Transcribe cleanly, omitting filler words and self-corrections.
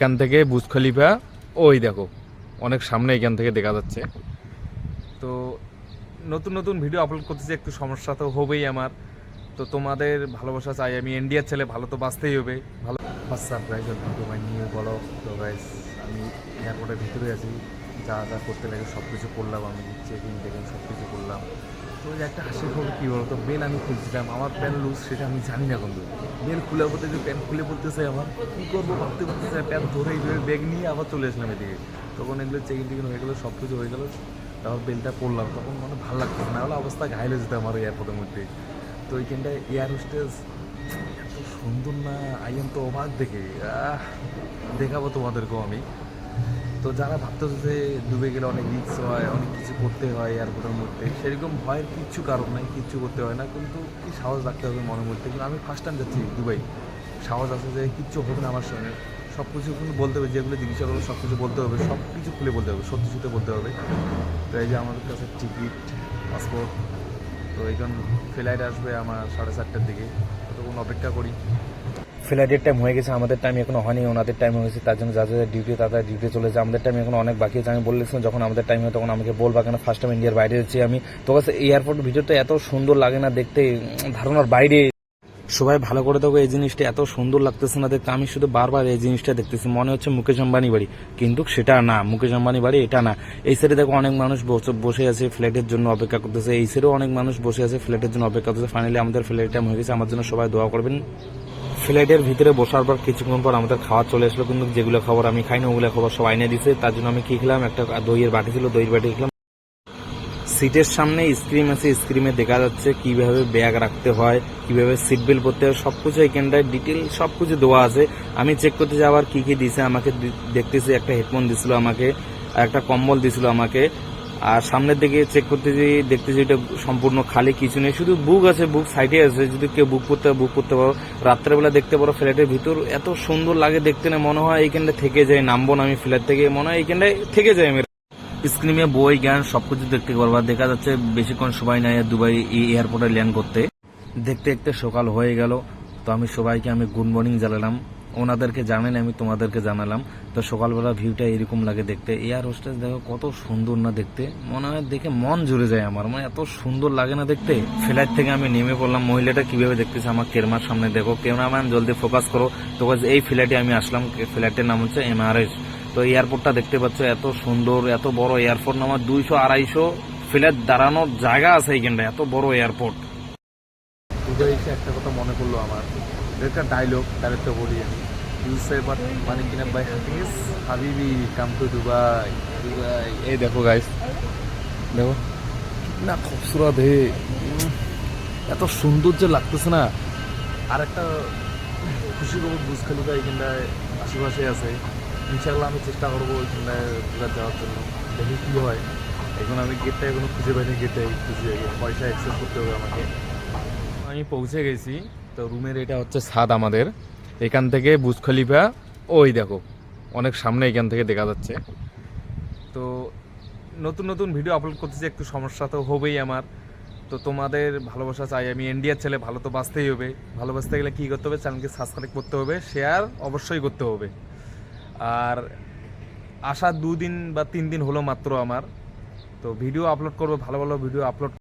এখান থেকে Burj Khalifa ওই দেখো অনেক সামনে এখান থেকে দেখা যাচ্ছে। তো নতুন নতুন ভিডিও আপলোড করতেছি, একটু সমস্যা তো হবেই আমার। তো তোমাদের ভালোবাসা চাই, আমি ইন্ডিয়ার ছেলে, ভালো তো বাঁচতেই হবে। ভালো ফার্স্ট সারপ্রাইজ তোমার নিয়ে বলো তো গাইস। আমি এয়ারপোর্টের ভিতরে আছি, যা যা করতে লাগে সব কিছু করলাম, আমি চেকিং টেকিং সব কিছু করলাম। তো ওই একটা হাসির খবর কী বলতো, বেল আমি খুলছিলাম, আমার প্যান্ট লুজ সেটা আমি জানি না, কিন্তু বেল খুলে বলতে যে প্যান্ট খুলে বলতেছে, আমার কী করবো ভাবতে পারতেছে, প্যান্ট ধরে ব্যাগ নিয়ে আবার চলে আসলাম এদিকে। তখন এগুলো চেকিং টেকিং হয়ে গেলো, সব কিছু হয়ে গেলো, তারপর বেলটা পড়লাম, তখন মানে ভালো লাগতেছে না, হলে অবস্থা ঘায়লে যেত আমার ওই এয়ারপোর্টের মধ্যে। তো ওইখানটায় এয়ার হোস্টেস এত সুন্দর না, আই এম তো অবাক দেখে। দেখাবো তোমাদেরকেও আমি। তো যারা ভাবতেছে যে ডুবে গেলে অনেক রিস্ক হয়, অনেক কিছু করতে হয় এয়ারপোর্টের মধ্যে, সেরকম ভয়ের কিচ্ছু কারণ নাই, কিচ্ছু করতে হয় না, কিন্তু কি সাহস রাখতে হবে মনের মধ্যে। কিন্তু আমি ফার্স্ট টাইম যাচ্ছি দুবাই, সাহস আছে যে কিচ্ছু হবে না আমার সঙ্গে। সব কিছু কিন্তু বলতে হবে, যেগুলো জিজ্ঞাসা করবো সব কিছু বলতে হবে, সব কিছু খুলে বলতে হবে, সত্যি সত্যি বলতে হবে। তো এই যে আমাদের কাছে টিকিট, পাসপোর্ট। তো এইখান ফ্লাইট আসবে আমার 4:30টার দিকে, ততক্ষণ অপেক্ষা করি। ফ্লাইটের টাইম হয়ে গেছে, আমাদের টাইম এখনো হয়নি, ওনাদের টাইম হয়ে গেছে, তার জন্য যা যা ডিউটি তারা ডিউটি চলে যায়। আমাদের টাইম এখন অনেক বাকি আছে। আমি বলেছিলাম যখন আমাদের টাইম হয় তখন আমাকে বলবা, কেন ফার্স্ট টাইম ইন্ডিয়ার বাইরে যাচ্ছি আমি। তো কাছে এয়ারপোর্ট ভিডিওটা এত সুন্দর লাগে না দেখতে, ধারণার বাইরে। সবাই ভালো করে দেখো, এই জিনিসটা এত সুন্দর লাগতেছে না দেখতে। আমি শুধু বারবার এই জিনিসটা দেখতেছি, মনে হচ্ছে মুকেশ আম্বানি বাড়ি, কিন্তু সেটা না, মুকেশ আম্বানি বাড়ি এটা না। এই সাইডে দেখো অনেক মানুষ বসে আছে ফ্লাইটের জন্য অপেক্ষা করতেছে, এই সাইডেও অনেক মানুষ বসে আছে ফ্লাইটের জন্য অপেক্ষা করতেছে। ফাইনালি আমাদের ফ্লাইট টাইম হয়ে গেছে, আমার জন্য সবাই দোয়া করবেন। ফ্লাইটের ভিতরে বসার পর কিছুক্ষণ পর আমাদের খাওয়া চলে আসলো, কিন্তু যেগুলো খাবার আমি খাইনি ওগুলো খাবার সব আইনে দিছে। তার জন্য আমি কি খেলাম, একটা দইয়ের বাটি ছিল, দইয়ের বাটি খেলাম। সিটের সামনে স্ক্রিন আছে, স্ক্রিনে দেখা যাচ্ছে কিভাবে ব্যাগ রাখতে হয়, কিভাবে সিট বেল্ট পরতে হয়, সবকিছু এখানটায় ডিটেল সবকিছু দেওয়া আছে। আমি চেক করতে যাওয়ার কি কি দিছে আমাকে, দেখতেছি একটা হেডফোন দিছিল আমাকে, একটা কম্বল দিছিল আমাকে। আর সামনের দিকে চেক করতে যেয়ে দেখতেছি এটা সম্পূর্ণ খালি, কিছু নেই, শুধু বুক আছে, বুক সাইডে আছে, যদি কেউ বুক করতে পারো। রাত্রেবেলা দেখতে পারো ফ্লাইটের ভিতর এত সুন্দর লাগে দেখতে, না মনে হয় এইখানটা থেকে যায়, নামবো না আমি ফ্লাইট থেকে, মনে হয় এইখানটায় থেকে যায়। আমি স্ক্রিনে বই গান সবকিছু দেখতে পারবা। দেখা যাচ্ছে বেশিক্ষণ সময় নাই দুবাই এয়ারপোর্টে ল্যান্ড করতে। দেখতে দেখতে সকাল হয়ে গেল। তো আমি সবাইকে গুড মর্নিং জানালাম, ওনাদেরকে জানেন, আমি তোমাদেরকে জানালাম। তো সকালবেলা ভিউটা এরকম লাগে দেখতে। এয়ার হোস্টেস দেখো কত সুন্দর না দেখতে, মনে হয় দেখে মন জুড়ে যায় আমার, মানে এত সুন্দর লাগে না দেখতে। ফ্লাইট থেকে আমি নেমে পড়লাম, মহিলাটা কিভাবে দেখতেছে আমার কেরমার সামনে, দেখো ক্যামেরাম্যান জলদি ফোকাস করো। তো এই ফ্লাইটে আমি আসলাম, ফ্লাইটের নাম হচ্ছে এমআরএস। তো এয়ারপোর্টটা দেখতে পাচ্ছ এত সুন্দর, এত বড় এয়ারপোর্ট, আমার 200-250 ফ্লাইট দাঁড়ানোর জায়গা আছে এইখানটা, এত বড় এয়ারপোর্ট। দুবাই এসে একটা কথা মনে পড়লো আমার, একটা ডায়লগটা বলি আমি। ইউ সে বাট মানে কিনা বাই হাফিজ হাবিবি কাম টু দুবাই। দুবাই এই দেখো গাইস, দেখো কিতনা খুবসুরত হে, এত সুন্দর যে লাগতেছে না। আর একটা খুশি খবর, বুর্জ খলিফা এইখানটায় আশেপাশে আছে। ইনশাল্লাহ আমি চেষ্টা করবো ওইখানটায় যাওয়ার জন্য, দেখি কী হয়। এখন আমি গেটটা এখনো খুঁজে পাইনি, গেটটাই খুঁজে পয়সা অ্যাক্সেস করতে হবে আমাকে। আমি পৌঁছে গেছি। তো রুমের এটা হচ্ছে ছাদ আমাদের, এখান থেকে বুর্জ খলিফা ওই দেখো অনেক সামনে এখান থেকে দেখা যাচ্ছে। তো নতুন নতুন ভিডিও আপলোড করতেছি, একটু সমস্যা তো হবেই আমার। তো তোমাদের ভালোবাসা চাই, আমি ইন্ডিয়ার ছেলে, ভালো তো বাঁচতেই হবে। ভালোবাসতে গেলে কী করতে হবে, চ্যানেলকে সাবস্ক্রাইব করতে হবে, শেয়ার অবশ্যই করতে হবে। আর আসা 2 দিন বা 3 দিন হলো মাত্র আমার। তো ভিডিও আপলোড করবো, ভালো ভালো ভিডিও আপলোড